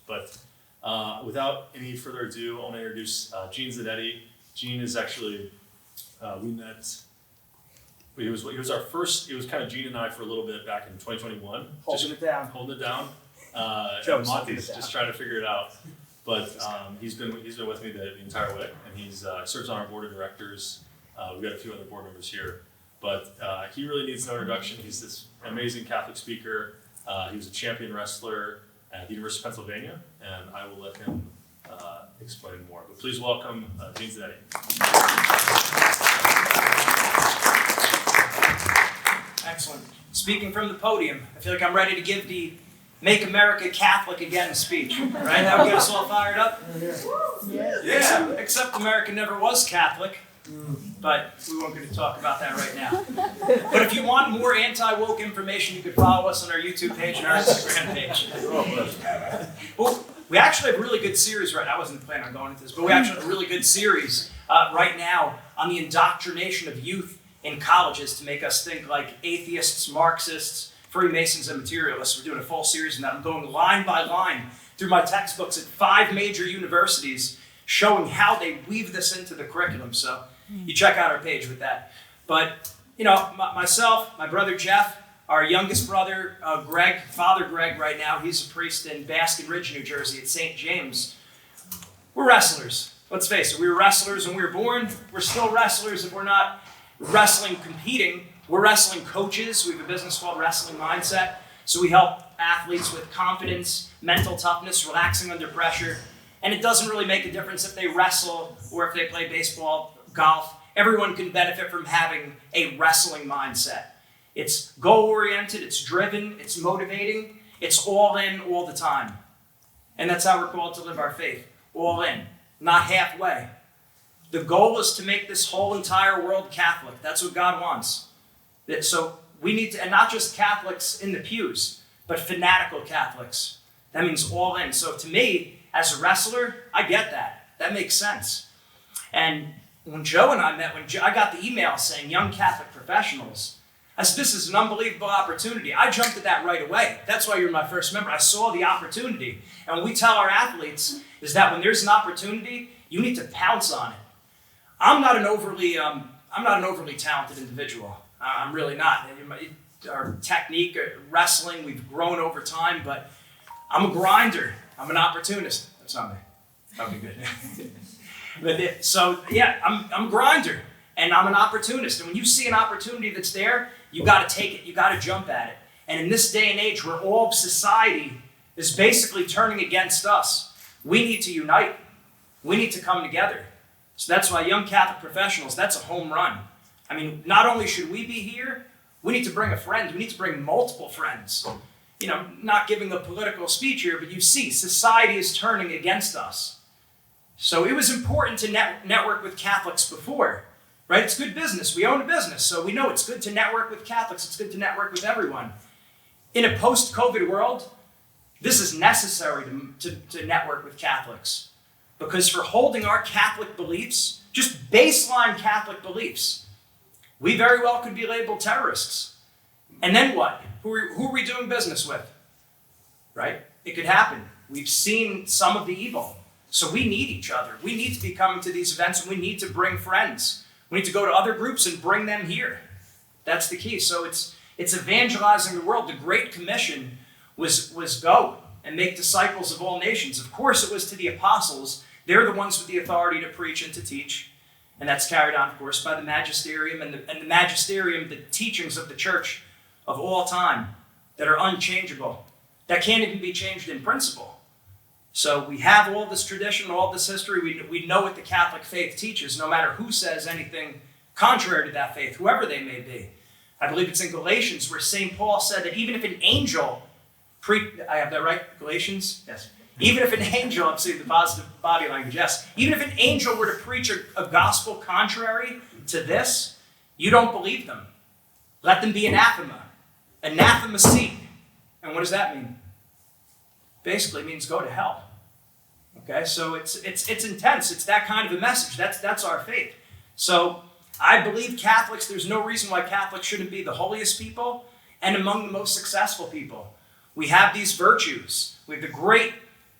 But without any further ado, I want to introduce Gene Zannetti. Gene is actually, we met, he was our first, it was kind of Gene and I for a little bit back in 2021. Holding it down. Monty's just trying to figure it out. But he's been with me the entire way, and he's serves on our board of directors. We've got a few other board members here. But he really needs no introduction. He's this amazing Catholic speaker. He was a champion wrestler at the University of Pennsylvania, and I will let him explain more. But please welcome Gene Zannetti. Excellent. Speaking from the podium, I feel like I'm ready to give the Make America Catholic Again speech. Right? That would get us all fired up? Yeah. Except America never was Catholic. But we won't get to talk about that right now. But if you want more anti-woke information, you can follow us on our YouTube page and our Instagram page. Well, we actually have a really good series right now. I wasn't planning on going into this, but we actually have a really good series right now on the indoctrination of youth in colleges to make us think like atheists, Marxists, Freemasons, and materialists. We're doing a full series on that. I'm going line by line through my textbooks at 5 major universities showing how they weave this into the curriculum. So you check out our page with that. But, you know, myself, my brother Jeff, our youngest brother Greg, Father Greg right now, he's a priest in Baskin Ridge, New Jersey at St. James. We're wrestlers. Let's face it, we were wrestlers when we were born. We're still wrestlers if we're not wrestling competing. We're wrestling coaches. We have a business called Wrestling Mindset. So we help athletes with confidence, mental toughness, relaxing under pressure. And it doesn't really make a difference if they wrestle or if they play baseball, golf. Everyone can benefit from having a wrestling mindset. It's goal-oriented, it's driven, it's motivating, it's all in all the time. And that's how we're called to live our faith. All in, not halfway. The goal is to make this whole entire world Catholic. That's what God wants. So we need to, and not just Catholics in the pews, but fanatical Catholics. That means all in. So to me, as a wrestler, I get that. That makes sense. And when Joe and I met, I got the email saying young Catholic professionals, I said, this is an unbelievable opportunity. I jumped at that right away. That's why you're my first member. I saw the opportunity. And what we tell our athletes is that when there's an opportunity, you need to pounce on it. I'm not an overly talented individual. I'm really not. Our technique, wrestling, we've grown over time, but I'm a grinder. I'm an opportunist. That's not me. Okay, good. I'm a grinder, and I'm an opportunist. And when you see an opportunity that's there, you got to take it. You got to jump at it. And in this day and age where all of society is basically turning against us, we need to unite. We need to come together. So that's why young Catholic professionals, that's a home run. I mean, not only should we be here, we need to bring a friend. We need to bring multiple friends. You know, not giving a political speech here, but you see, society is turning against us. So it was important to network with Catholics before, right? It's good business. We own a business, so we know it's good to network with Catholics. It's good to network with everyone. In a post-COVID world, this is necessary to network with Catholics. Because for holding our Catholic beliefs, just baseline Catholic beliefs, we very well could be labeled terrorists. And then what? Who are we doing business with? Right? It could happen. We've seen some of the evil. So we need each other. We need to be coming to these events, and we need to bring friends. We need to go to other groups and bring them here. That's the key. So it's evangelizing the world. The Great Commission was go and make disciples of all nations. Of course, it was to the apostles. They're the ones with the authority to preach and to teach. And that's carried on, of course, by the magisterium and the magisterium, the teachings of the church of all time that are unchangeable, that can't even be changed in principle. So we have all this tradition, all this history. We know what the Catholic faith teaches, no matter who says anything contrary to that faith, whoever they may be. I believe it's in Galatians where St. Paul said that even if an angel, I have that right, Galatians? Yes. Even if an angel, I'm seeing the positive body language, yes. Even if an angel were to preach a gospel contrary to this, you don't believe them. Let them be anathema. Anathema seat. And what does that mean? Basically, it means go to hell. Okay, so it's intense. It's that kind of a message. That's our faith. So I believe Catholics, there's no reason why Catholics shouldn't be the holiest people and among the most successful people. We have these virtues. We have the great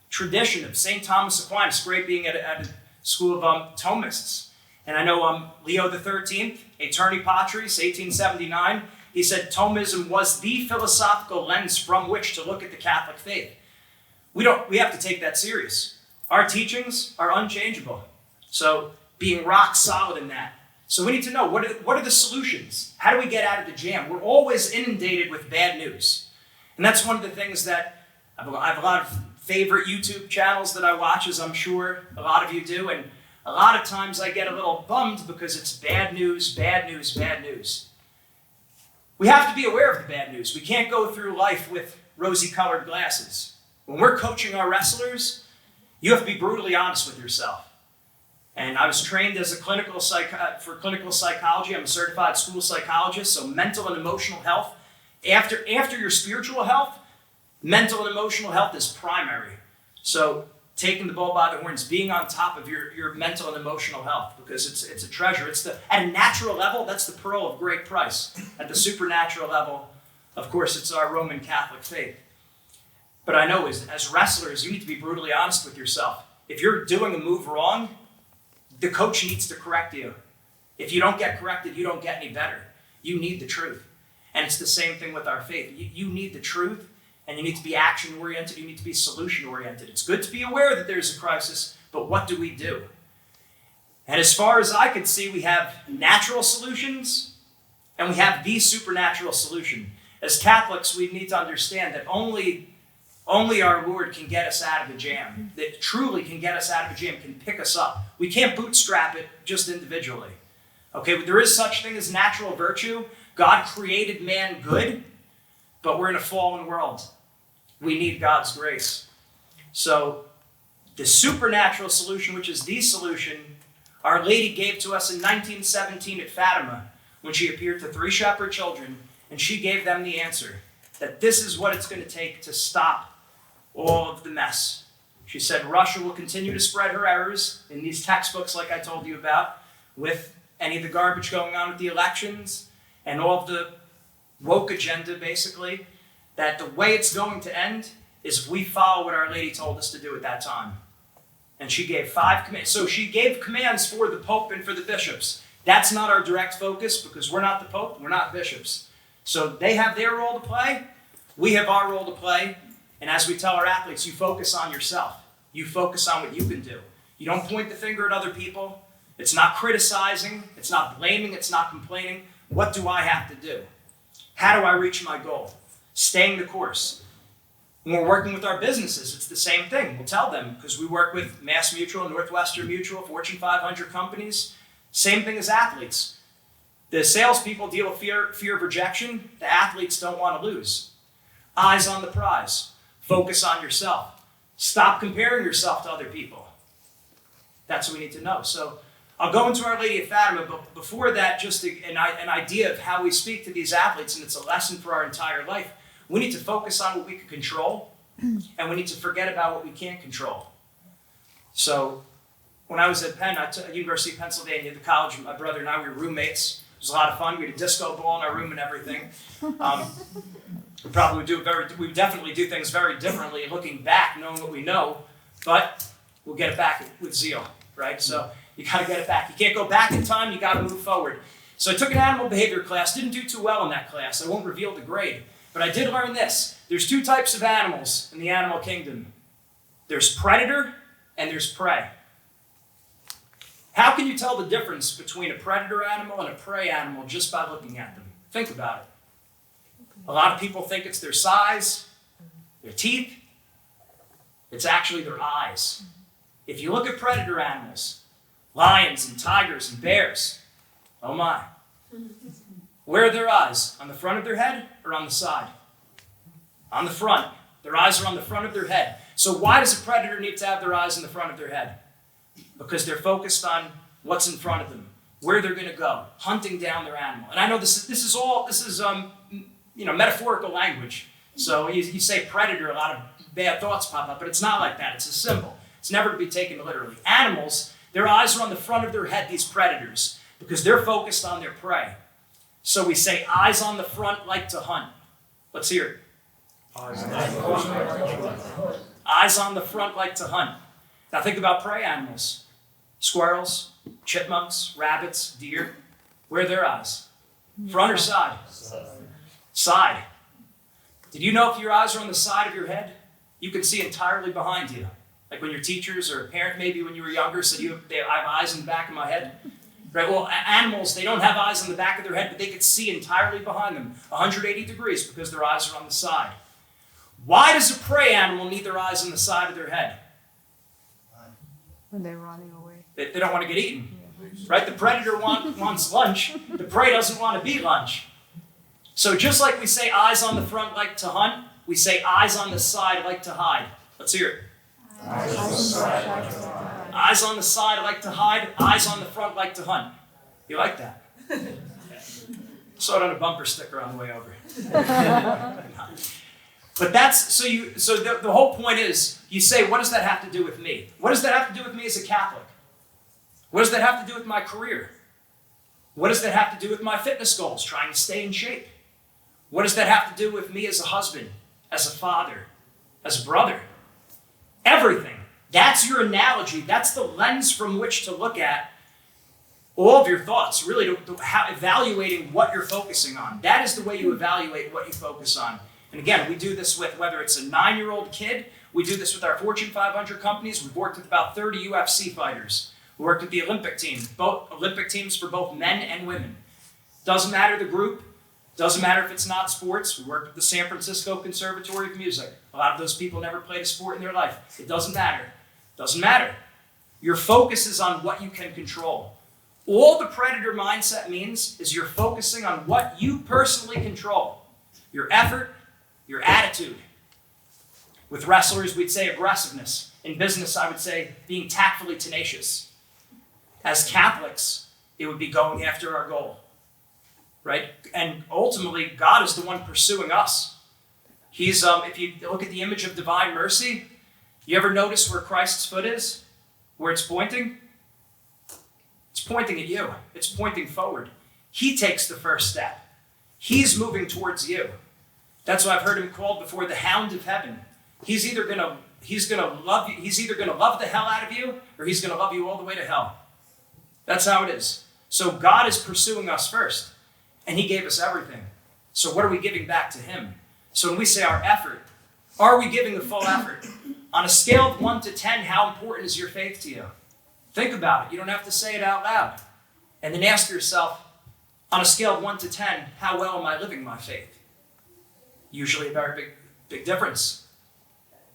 tradition of St. Thomas Aquinas. Great being at a school of Thomists. And I know Leo XIII, Aeterni Patris, 1879, he said Thomism was the philosophical lens from which to look at the Catholic faith. We have to take that serious. Our teachings are unchangeable. So being rock solid in that. So we need to know, what are the solutions? How do we get out of the jam? We're always inundated with bad news. And that's one of the things that I have a lot of favorite YouTube channels that I watch, as I'm sure a lot of you do. And a lot of times I get a little bummed because it's bad news, bad news, bad news. We have to be aware of the bad news. We can't go through life with rosy-colored glasses. When we're coaching our wrestlers, you have to be brutally honest with yourself. And I was trained as a clinical psychology. I'm a certified school psychologist, so mental and emotional health. After your spiritual health, mental and emotional health is primary. So taking the bull by the horns, being on top of your mental and emotional health, because it's a treasure. At a natural level, that's the pearl of great price. At the supernatural level, of course, it's our Roman Catholic faith. But I know as wrestlers, you need to be brutally honest with yourself. If you're doing a move wrong, the coach needs to correct you. If you don't get corrected, you don't get any better. You need the truth. And it's the same thing with our faith. You need the truth, and you need to be action-oriented. You need to be solution-oriented. It's good to be aware that there's a crisis, but what do we do? And as far as I could see, we have natural solutions, and we have the supernatural solution. As Catholics, we need to understand that only our Lord can get us out of the jam, that truly can get us out of the jam, can pick us up. We can't bootstrap it just individually. Okay, but there is such thing as natural virtue. God created man good, but we're in a fallen world. We need God's grace. So the supernatural solution, which is the solution, Our Lady gave to us in 1917 at Fatima when she appeared to 3 shepherd children, and she gave them the answer, that this is what it's going to take to stop all of the mess. She said Russia will continue to spread her errors in these textbooks like I told you about, with any of the garbage going on with the elections and all of the woke agenda, basically, that the way it's going to end is if we follow what Our Lady told us to do at that time. And she gave 5 commands. So she gave commands for the Pope and for the bishops. That's not our direct focus because we're not the Pope, we're not bishops. So they have their role to play, we have our role to play. And as we tell our athletes, you focus on yourself. You focus on what you can do. You don't point the finger at other people. It's not criticizing. It's not blaming. It's not complaining. What do I have to do? How do I reach my goal? Staying the course. When we're working with our businesses, it's the same thing. We'll tell them, because we work with Mass Mutual, Northwestern Mutual, Fortune 500 companies. Same thing as athletes. The salespeople deal with fear of rejection. The athletes don't want to lose. Eyes on the prize. Focus on yourself. Stop comparing yourself to other people. That's what we need to know. So I'll go into Our Lady of Fatima, but before that, just an idea of how we speak to these athletes, and it's a lesson for our entire life. We need to focus on what we can control, and we need to forget about what we can't control. So when I was at Penn, at University of Pennsylvania, the college, my brother and I, we were roommates. It was a lot of fun. We had a disco ball in our room and everything. We definitely do things very differently looking back, knowing what we know, but we'll get it back with zeal, right? So you got to get it back. You can't go back in time, you got to move forward. So I took an animal behavior class, didn't do too well in that class. I won't reveal the grade, but I did learn this. There's 2 types of animals in the animal kingdom. There's predator and there's prey. How can you tell the difference between a predator animal and a prey animal just by looking at them? Think about it. A lot of people think it's their size, their teeth. It's actually their eyes. If you look at predator animals, lions and tigers and bears, oh my. Where are their eyes? On the front of their head or on the side? On the front. Their eyes are on the front of their head. So why does a predator need to have their eyes in the front of their head? Because they're focused on what's in front of them, where they're going to go, hunting down their animal. And I know this is metaphorical language. So you say predator, a lot of bad thoughts pop up, but it's not like that. It's a symbol. It's never to be taken literally. Animals, their eyes are on the front of their head, these predators, because they're focused on their prey. So we say eyes on the front like to hunt. Let's hear it. eyes on the front like to hunt. Now think about prey animals. Squirrels, chipmunks, rabbits, deer. Where are their eyes? Front or side? Side. Did you know if your eyes are on the side of your head, you can see entirely behind you? Like when your teachers or a parent maybe when you were younger said, I have eyes in the back of my head. Right? Well, animals, they don't have eyes on the back of their head, but they can see entirely behind them, 180 degrees, because their eyes are on the side. Why does a prey animal need their eyes on the side of their head? When they're running away. They don't want to get eaten. Right? The predator wants lunch. The prey doesn't want to be lunch. So just like we say eyes on the front like to hunt, we say eyes on the side like to hide. Let's hear it. Eyes on the side like to hide. Eyes on the side like to hide. Eyes on the front like to hunt. You like that? Saw it on a bumper sticker on the way over. But that's, so the whole point is, you say, what does that have to do with me? What does that have to do with me as a Catholic? What does that have to do with my career? What does that have to do with my fitness goals, trying to stay in shape? What does that have to do with me as a husband, as a father, as a brother? Everything. That's your analogy. That's the lens from which to look at all of your thoughts, really evaluating what you're focusing on. That is the way you evaluate what you focus on. And again, we do this with whether it's a 9-year-old kid, we do this with our Fortune 500 companies. We've worked with about 30 UFC fighters. We worked with the Olympic team, both Olympic teams for both men and women. Doesn't matter the group, doesn't matter if it's not sports. We worked with the San Francisco Conservatory of Music. A lot of those people never played a sport in their life. It doesn't matter. Doesn't matter. Your focus is on what you can control. All the predator mindset means is you're focusing on what you personally control. Your effort, your attitude. With wrestlers, we'd say aggressiveness. In business, I would say being tactfully tenacious. As Catholics, it would be going after our goal. Right? And ultimately, God is the one pursuing us. He's, if you look at the image of divine mercy, you ever notice where Christ's foot is? Where it's pointing? It's pointing at you. It's pointing forward. He takes the first step. He's moving towards you. That's why I've heard him called before the Hound of Heaven. He's either gonna love you, he's either gonna love the hell out of you, or he's gonna love you all the way to hell. That's how it is. So God is pursuing us first. And he gave us everything. So what are we giving back to him? So when we say our effort, are we giving the full effort? On a scale of 1 to 10, how important is your faith to you? Think about it. You don't have to say it out loud. And then ask yourself, on a scale of 1 to 10, how well am I living my faith? Usually a very big difference.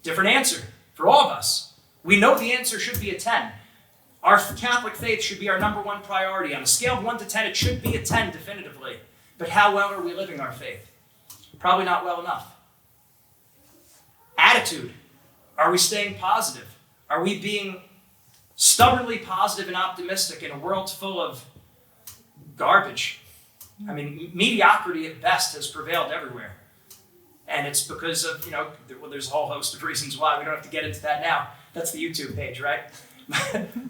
Different answer for all of us. We know the answer should be a 10. Our Catholic faith should be our number one priority. On a scale of 1 to 10, it should be a 10 definitively. But how well are we living our faith? Probably not well enough. Attitude. Are we staying positive? Are we being stubbornly positive and optimistic in a world full of garbage? I mean, mediocrity at best has prevailed everywhere. And it's because of, there's a whole host of reasons why. We don't have to get into that now. That's the YouTube page, right?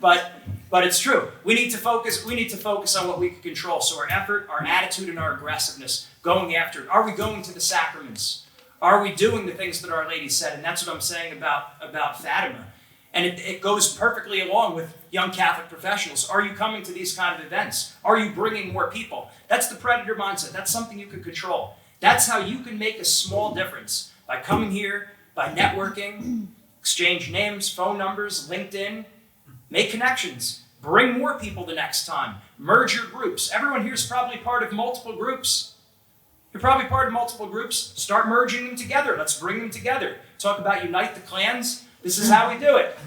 but it's true. We need to focus on what we can control. So our effort, our attitude, and our aggressiveness, going after it. Are we going to the sacraments? Are we doing the things that Our Lady said? And that's what I'm saying about Fatima. And it goes perfectly along with young Catholic professionals. Are you coming to these kind of events? Are you bringing more people? That's the predator mindset. That's something you can control. That's how you can make a small difference. By coming here, by networking, exchange names, phone numbers, LinkedIn, make connections. Bring more people the next time. Merge your groups. Everyone here is probably part of multiple groups. You're probably part of multiple groups. Start merging them together. Let's bring them together. Talk about unite the clans. This is how we do it.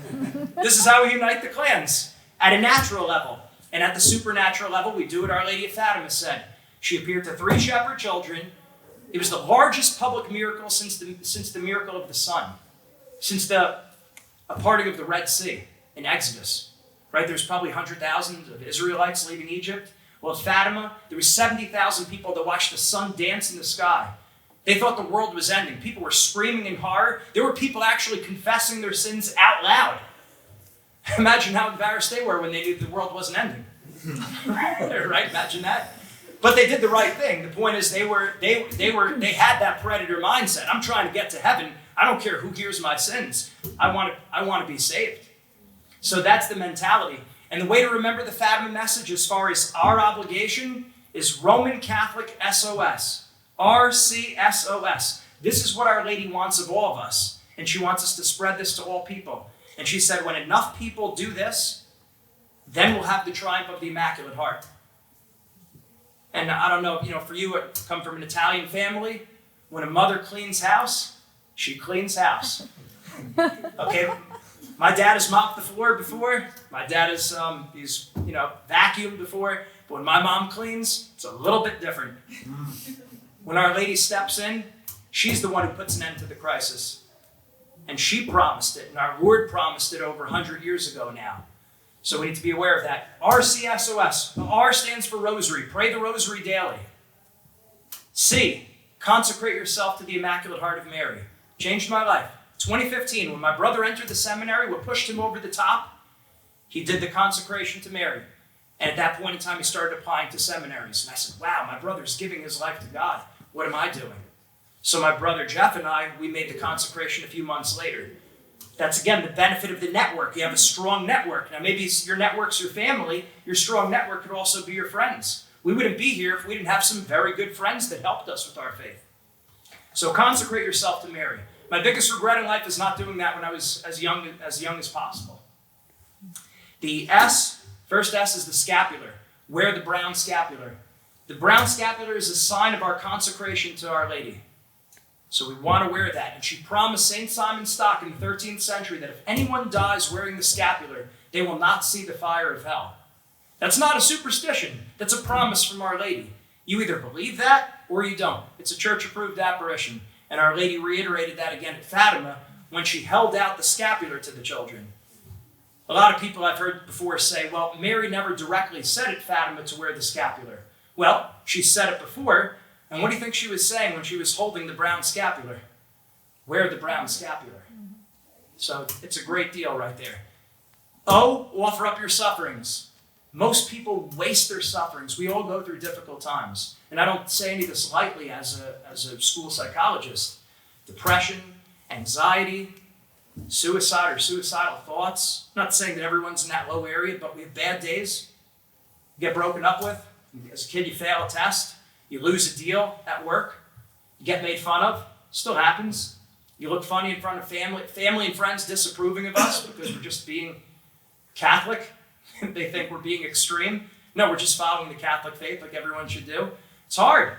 This is how we unite the clans at a natural level. And at the supernatural level, we do what Our Lady of Fatima said. She appeared to 3 shepherd children. It was the largest public miracle since the miracle of the sun, since a parting of the Red Sea in Exodus. Right? There's probably 100,000 of Israelites leaving Egypt. Well, at Fatima, there was 70,000 people that watched the sun dance in the sky. They thought the world was ending. People were screaming in horror. There were people actually confessing their sins out loud. Imagine how embarrassed they were when they knew the world wasn't ending. Right? Imagine that. But they did the right thing. The point is they had that predator mindset. I'm trying to get to heaven. I don't care who hears my sins. I want to be saved. So that's the mentality. And the way to remember the Fatima message as far as our obligation is Roman Catholic SOS. RCSOS. This is what Our Lady wants of all of us. And she wants us to spread this to all people. And she said, when enough people do this, then we'll have the triumph of the Immaculate Heart. And I don't know, for you, come from an Italian family. When a mother cleans house, she cleans house. Okay? My dad has mopped the floor before. My dad has, vacuumed before. But when my mom cleans, it's a little bit different. When Our Lady steps in, she's the one who puts an end to the crisis. And she promised it, and our Lord promised it over 100 years ago now. So we need to be aware of that. RCSOS. R stands for Rosary. Pray the Rosary daily. C, consecrate yourself to the Immaculate Heart of Mary. Changed my life. 2015, when my brother entered the seminary, what pushed him over the top, he did the consecration to Mary. And at that point in time, he started applying to seminaries. And I said, wow, my brother's giving his life to God. What am I doing? So my brother Jeff and I, we made the consecration a few months later. That's, again, the benefit of the network. You have a strong network. Now, maybe your network's your family. Your strong network could also be your friends. We wouldn't be here if we didn't have some very good friends that helped us with our faith. So consecrate yourself to Mary. My biggest regret in life is not doing that when I was as young as possible. The S, first S is the scapular. Wear the brown scapular. The brown scapular is a sign of our consecration to Our Lady. So we want to wear that. And she promised St. Simon Stock in the 13th century that if anyone dies wearing the scapular, they will not see the fire of hell. That's not a superstition. That's a promise from Our Lady. You either believe that or you don't. It's a church-approved apparition. And Our Lady reiterated that again at Fatima when she held out the scapular to the children. A lot of people I've heard before say, well, Mary never directly said at Fatima to wear the scapular. Well, she said it before. And what do you think she was saying when she was holding the brown scapular? Wear the brown scapular. So it's a great deal right there. O, offer up your sufferings. Most people waste their sufferings. We all go through difficult times. And I don't say any of this lightly as a school psychologist. Depression, anxiety, suicide or suicidal thoughts. I'm not saying that everyone's in that low area, but we have bad days. You get broken up with. As a kid, you fail a test. You lose a deal at work. You get made fun of. Still happens. You look funny in front of family. Family and friends disapproving of us because we're just being Catholic. They think we're being extreme. No, we're just following the Catholic faith like everyone should do. It's hard.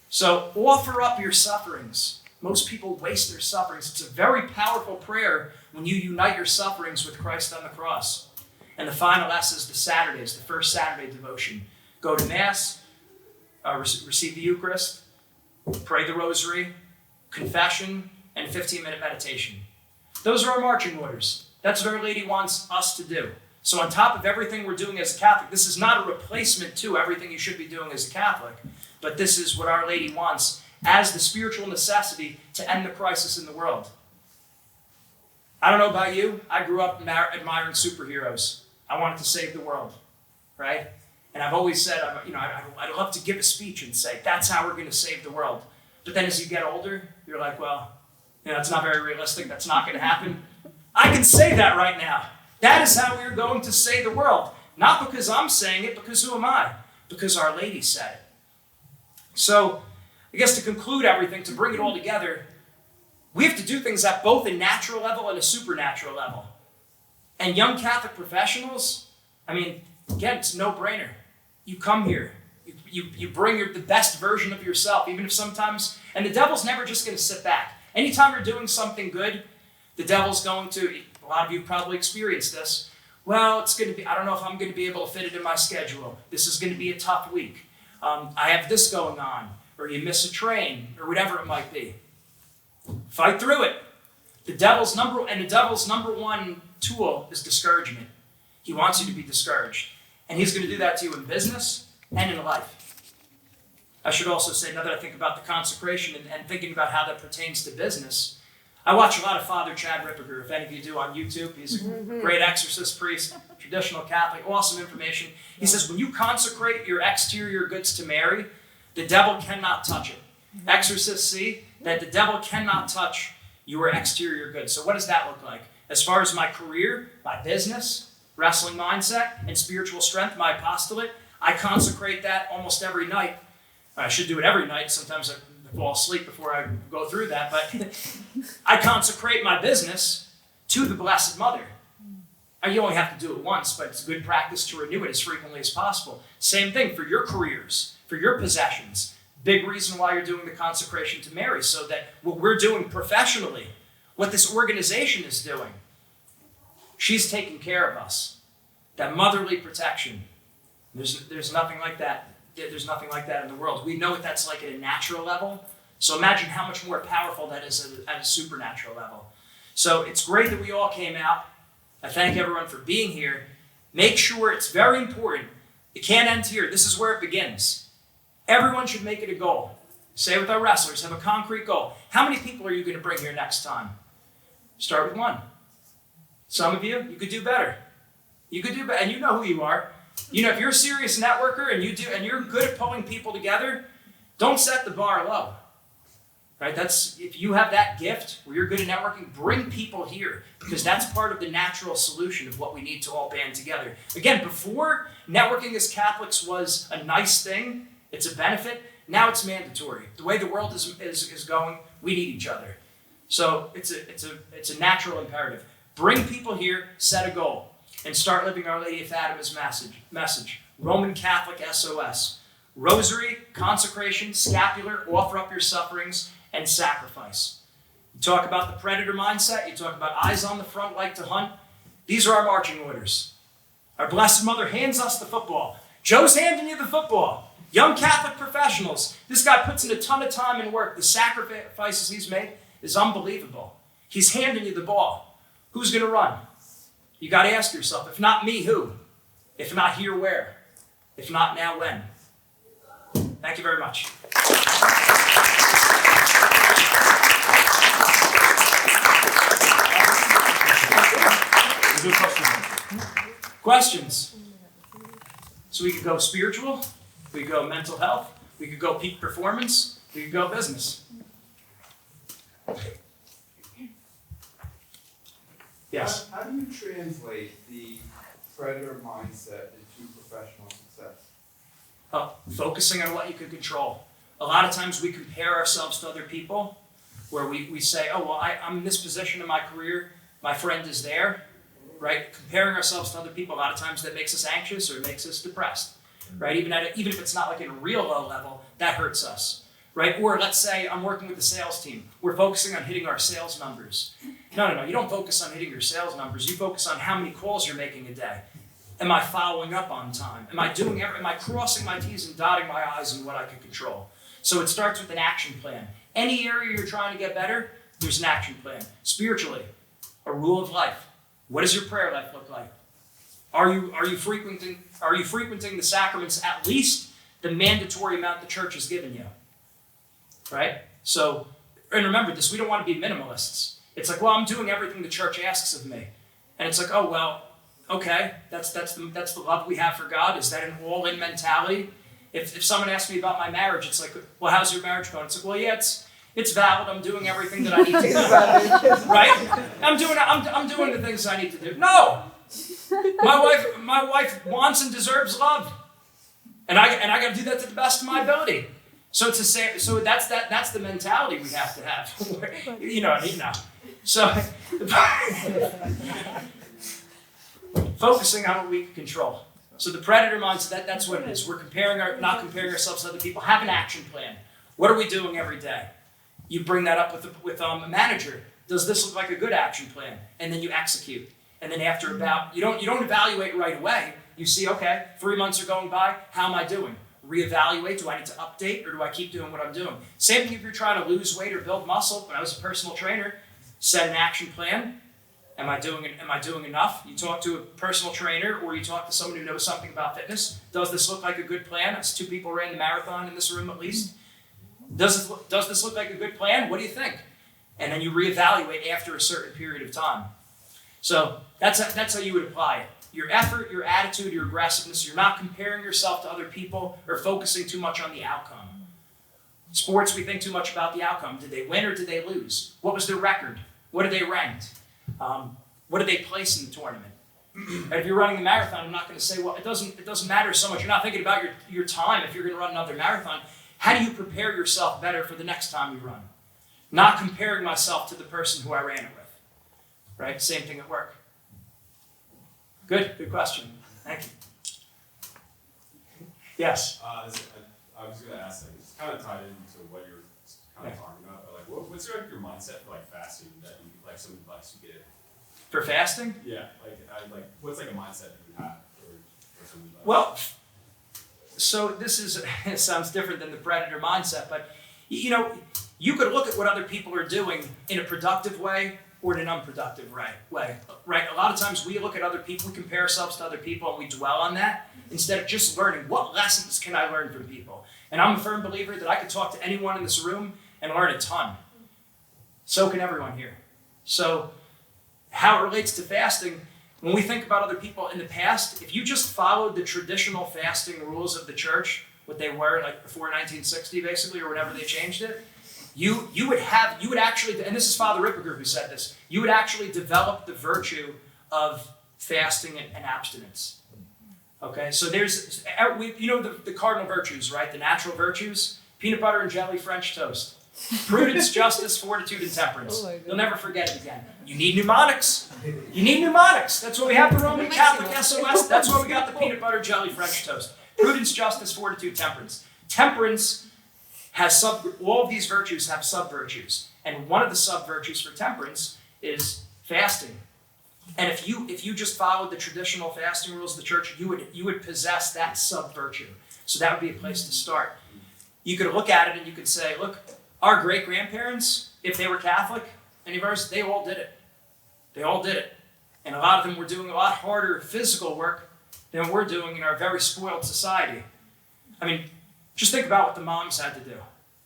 So offer up your sufferings. Most people waste their sufferings. It's a very powerful prayer when you unite your sufferings with Christ on the cross. And the final S is the Saturdays, the first Saturday devotion. Go to Mass. Receive the Eucharist, pray the Rosary, confession, and 15-minute meditation. Those are our marching orders. That's what Our Lady wants us to do. So on top of everything we're doing as a Catholic, this is not a replacement to everything you should be doing as a Catholic, but this is what Our Lady wants as the spiritual necessity to end the crisis in the world. I don't know about you. I grew up admiring superheroes. I wanted to save the world, right? And I've always said, I'd love to give a speech and say, that's how we're going to save the world. But then as you get older, you're like, well, it's not very realistic. That's not going to happen. I can say that right now. That is how we're going to save the world. Not because I'm saying it, because who am I? Because Our Lady said it. So I guess to conclude everything, to bring it all together, we have to do things at both a natural level and a supernatural level. And young Catholic professionals, again, it's a no-brainer. You come here. You bring the best version of yourself, even if sometimes... And the devil's never just going to sit back. Anytime you're doing something good, the devil's going to... A lot of you probably experienced this. Well, it's going to be... I don't know if I'm going to be able to fit it in my schedule. This is going to be a tough week. I have this going on. Or you miss a train. Or whatever it might be. Fight through it. The devil's number one tool is discouragement. He wants you to be discouraged. And he's going to do that to you in business and in life. I should also say, now that I think about the consecration and thinking about how that pertains to business, I watch a lot of Father Chad Ripperger, if any of you do, on YouTube. He's a great exorcist priest, traditional Catholic, awesome information. He says, when you consecrate your exterior goods to Mary, the devil cannot touch it. Exorcists see that the devil cannot touch You are exterior good. So what does that look like? As far as my career, my business, wrestling mindset, and spiritual strength, my apostolate, I consecrate that almost every night. I should do it every night. Sometimes I fall asleep before I go through that, but I consecrate my business to the Blessed Mother. You only have to do it once, but it's good practice to renew it as frequently as possible. Same thing for your careers, for your possessions. Big reason why you're doing the consecration to Mary, so that what we're doing professionally, what this organization is doing, she's taking care of us. That motherly protection. There's nothing like that. There's nothing like that in the world. We know what that's like at a natural level. So imagine how much more powerful that is at a supernatural level. So it's great that we all came out. I thank everyone for being here. Make sure, it's very important. It can't end here. This is where it begins. Everyone should make it a goal. Say with our wrestlers, have a concrete goal. How many people are you going to bring here next time? Start with one. Some of you could do better. You could do better, and you know who you are. You know, if you're a serious networker and you're good at pulling people together, don't set the bar low. Right? If you have that gift where you're good at networking, bring people here, because that's part of the natural solution of what we need to all band together. Again, before, networking as Catholics was a nice thing, it's a benefit. Now it's mandatory. The way the world is going, we need each other. So it's a natural imperative. Bring people here, set a goal, and start living Our Lady of Fatima's message. Roman Catholic SOS. Rosary, consecration, scapular, offer up your sufferings, and sacrifice. You talk about the predator mindset, you talk about eyes on the front like to hunt. These are our marching orders. Our Blessed Mother hands us the football. Joe's handing you the football. Young Catholic professionals, this guy puts in a ton of time and work. The sacrifices he's made is unbelievable. He's handing you the ball. Who's going to run? You got to ask yourself, if not me, who? If not here, where? If not now, when? Thank you very much. Questions? So we could go spiritual, we could go mental health, we could go peak performance, we could go business. Yes? How do you translate the predator mindset into professional success? Focusing on what you can control. A lot of times we compare ourselves to other people, where we say, oh, well, I'm in this position in my career, my friend is there, right? Comparing ourselves to other people, a lot of times that makes us anxious or makes us depressed, right? Even if it's not like at a real low level, that hurts us, right? Or let's say I'm working with the sales team. We're focusing on hitting our sales numbers. No. You don't focus on hitting your sales numbers. You focus on how many calls you're making a day. Am I following up on time? Am I crossing my T's and dotting my I's in what I can control? So it starts with an action plan. Any area you're trying to get better, there's an action plan. Spiritually, a rule of life. What does your prayer life look like? Are you frequenting the sacraments at least the mandatory amount the church has given you? Right? So, and remember this, we don't want to be minimalists. It's like, well, I'm doing everything the church asks of me. And it's like, oh, well, okay, that's the love we have for God. Is that an all-in mentality? If someone asks me about my marriage, it's like, well, how's your marriage going? It's like, well, yeah, it's valid. I'm doing everything that I need to do. Right? I'm doing the things I need to do. No! My wife wants and deserves love. And I gotta do that to the best of my ability. So that's the mentality we have to have. you know. So focusing on what we can control. So the predator mindset, that's what it is. We're not comparing ourselves to other people. Have an action plan. What are we doing every day? You bring that up with a manager. Does this look like a good action plan? And then you execute. And then after you don't evaluate right away. You see, okay, 3 months are going by. How am I doing? Reevaluate. Do I need to update, or do I keep doing what I'm doing? Same thing if you're trying to lose weight or build muscle. When I was a personal trainer, set an action plan. Am I doing enough? You talk to a personal trainer, or you talk to someone who knows something about fitness. Does this look like a good plan? As 2 people ran the marathon in this room at least. Does this look like a good plan? What do you think? And then you reevaluate after a certain period of time. So that's how you would apply it. Your effort, your attitude, your aggressiveness. You're not comparing yourself to other people or focusing too much on the outcome. Sports, we think too much about the outcome. Did they win or did they lose? What was their record? What did they rank? What did they place in the tournament? And if you're running a marathon, I'm not going to say, well, it doesn't matter so much. You're not thinking about your time if you're going to run another marathon. How do you prepare yourself better for the next time you run? Not comparing myself to the person who I ran it with. Right? Same thing at work. Good question. Thank you. Yes? I was going to ask, like, it's kind of tied into what you're kind of talking about, but like, what's your mindset for like fasting that you, like some advice you give? For fasting? Yeah, like what's like a mindset that you have or some advice? Well, so this is, it sounds different than the predator mindset, but you know, you could look at what other people are doing in a productive way or in an unproductive way, right? A lot of times we look at other people, we compare ourselves to other people, and we dwell on that instead of just learning what lessons can I learn from people. And I'm a firm believer that I could talk to anyone in this room and learn a ton. So can everyone here. So how it relates to fasting, when we think about other people in the past, if you just followed the traditional fasting rules of the church, what they were like before 1960 basically, or whenever they changed it, you would actually, and this is Father Ripperger who said this, you would actually develop the virtue of fasting and abstinence. Okay, so there's, you know the cardinal virtues, right? The natural virtues, peanut butter and jelly, French toast. Prudence, justice, fortitude, and temperance. You'll never forget it again. You need mnemonics. You need mnemonics. That's why we have the Roman Catholic SOS. That's why we got the peanut butter, jelly, French toast. Prudence, justice, fortitude, temperance. Temperance has all of these virtues have sub-virtues. And one of the sub-virtues for temperance is fasting. And if you just followed the traditional fasting rules of the church, you would possess that sub-virtue. So that would be a place to start. You could look at it and you could say, look, our great-grandparents, if they were Catholic, any of ours, they all did it. They all did it. And a lot of them were doing a lot harder physical work than we're doing in our very spoiled society. I mean, just think about what the moms had to do.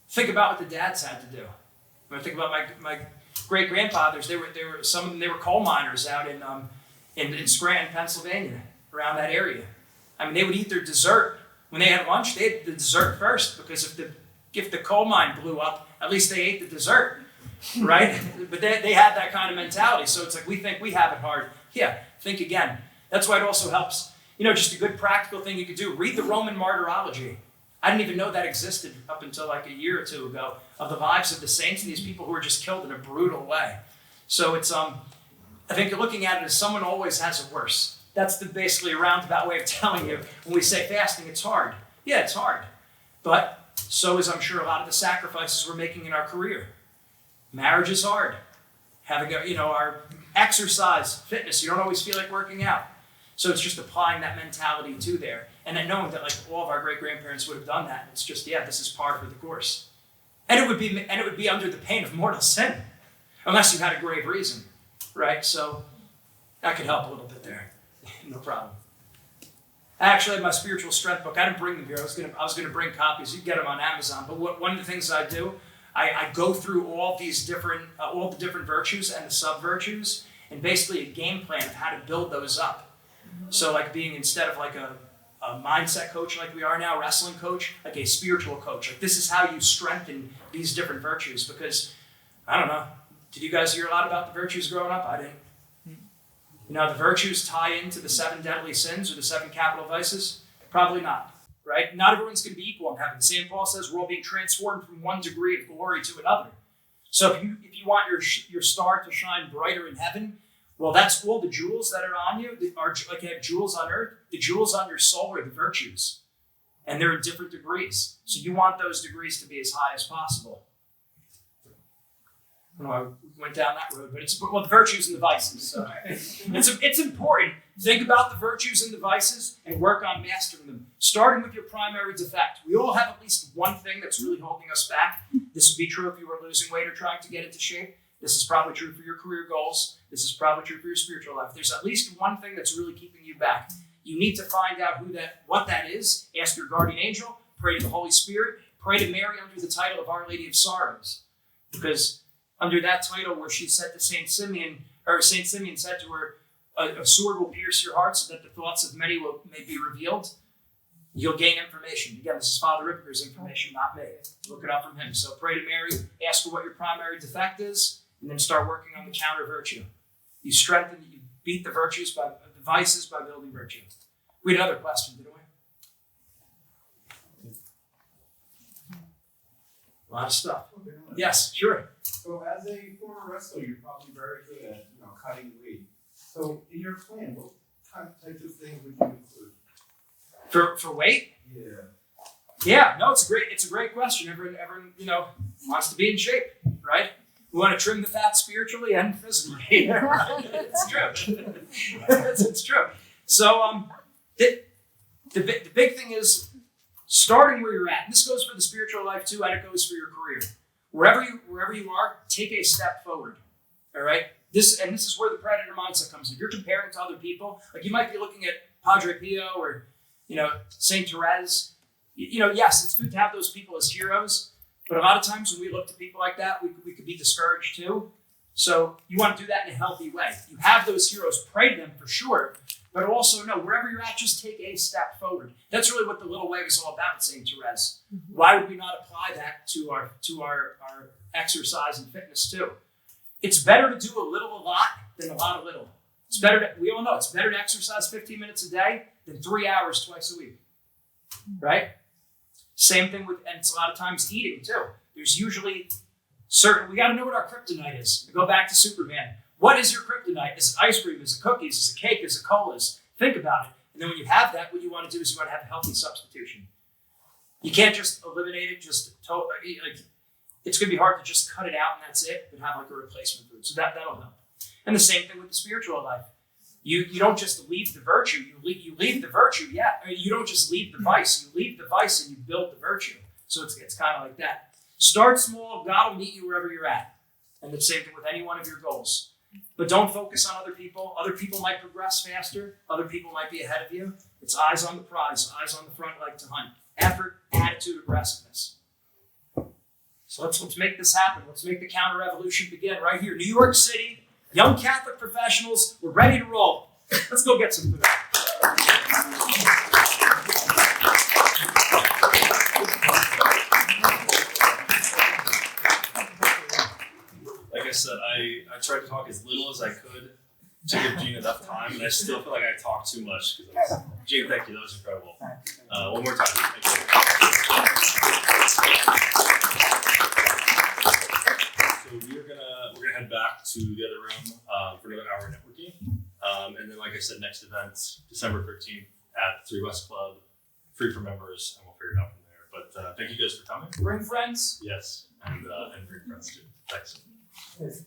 Think about what the dads had to do. When I think about my great-grandfathers, some of them they were coal miners out in Scranton, Pennsylvania, around that area. I mean, they would eat their dessert. When they had lunch, they ate the dessert first, because if the coal mine blew up, at least they ate the dessert, right? But they had that kind of mentality. So it's like we think we have it hard. Yeah, think again. That's why it also helps. You know, just a good practical thing you could do. Read the Roman martyrology. I didn't even know that existed up until like a year or two ago, of the lives of the saints and these people who were just killed in a brutal way. So it's I think you're looking at it as someone always has it worse. That's basically a roundabout way of telling you when we say fasting, it's hard. Yeah, it's hard. But so is, I'm sure, a lot of the sacrifices we're making in our career. Marriage is hard. Having our exercise, fitness, you don't always feel like working out. So it's just applying that mentality to there. And then knowing that like all of our great-grandparents would have done that. It's just, yeah, this is par for the course. And it would be under the pain of mortal sin. Unless you had a grave reason. Right? So that could help a little bit there. No problem. I actually had my spiritual strength book. I didn't bring them here. I was gonna bring copies. You can get them on Amazon. But one of the things I do, I go through all the different virtues and the sub-virtues, and basically a game plan of how to build those up. So like being, instead of like a mindset coach like we are now, wrestling coach, like a spiritual coach. Like this is how you strengthen these different virtues. Because, I don't know, did you guys hear a lot about the virtues growing up? I didn't. You know, the virtues tie into the 7 deadly sins or the 7 capital vices? Probably not, right? Not everyone's going to be equal in heaven. St. Paul says we're all being transformed from one degree of glory to another. So if you want your star to shine brighter in heaven, well, that's all the jewels that are on you, like you have jewels on earth. The jewels on your soul are the virtues, and they're in different degrees. So you want those degrees to be as high as possible. I don't know, I went down that road, but the virtues and the vices. So it's important. Think about the virtues and the vices and work on mastering them, starting with your primary defect. We all have at least one thing that's really holding us back. This would be true if you were losing weight or trying to get into shape. This is probably true for your career goals. This is probably true for your spiritual life. There's at least one thing that's really keeping you back. You need to find out what that is. Ask your guardian angel. Pray to the Holy Spirit. Pray to Mary under the title of Our Lady of Sorrows. Because under that title, where she said to Saint Simeon said to her, a sword will pierce your heart so that the thoughts of many may be revealed. You'll gain information. Again, this is Father Ripker's information, not me. Look it up from him. So pray to Mary, ask her what your primary defect is, and then start working on the counter virtue. You strengthen, you beat the virtues by the vices by building virtue. We had another question, didn't we? A lot of stuff. Yes, sure. So as a former wrestler, you're probably very good at, cutting weight. So in your plan, what types of things would you include? For weight? Yeah. Yeah, no, it's a great question. Everyone, wants to be in shape, right? We want to trim the fat spiritually and physically. It's true. It's true. So the big thing is starting where you're at. And this goes for the spiritual life too, and it goes for your career. Wherever you are, take a step forward. All right. This is where the predator mindset comes in. If you're comparing to other people, like you might be looking at Padre Pio or Saint Therese. Yes, it's good to have those people as heroes, but a lot of times when we look to people like that, we could be discouraged too. So you want to do that in a healthy way. You have those heroes, pray to them for sure, but also know wherever you're at, just take a step forward. That's really what the little way is all about, Saint Therese. Why would we not apply that to our exercise and fitness too? It's better to do a lot than a lot of little. We all know it's better to exercise 15 minutes a day than 3 hours twice a week, right? Same thing and it's a lot of times eating too. There's usually we got to know what our kryptonite is. We go back to Superman. What is your kryptonite? Is it ice cream? Is it cookies? Is it cake? Is it colas? Think about it. And then when you have that, what you want to do is you want to have a healthy substitution. You can't just eliminate it, it's going to be hard to just cut it out and that's it, but have like a replacement food. So that'll help. And the same thing with the spiritual life. You don't just leave the virtue. You leave the virtue, yeah. You don't just leave the vice. You leave the vice and you build the virtue. So it's kind of like that. Start small. God will meet you wherever you're at. And the same thing with any one of your goals. But don't focus on other people. Other people might progress faster. Other people might be ahead of you. It's eyes on the prize, eyes on the front leg to hunt. Effort, attitude, aggressiveness. So let's make this happen. Let's make the counter-revolution begin right here. New York City, young Catholic professionals, we're ready to roll. Let's go get some food. Like I said, I tried to talk as little as I could to give Gene enough time, and I still feel like I talked too much. Gene, thank you. That was incredible. One more time. Thank you. So we're gonna head back to the other room for another hour of networking, and then, like I said, next event December 13th at 3 West Club, free for members, and we'll figure it out from there. But thank you guys for coming. Bring friends. Yes, and bring friends too. Thanks. Yes.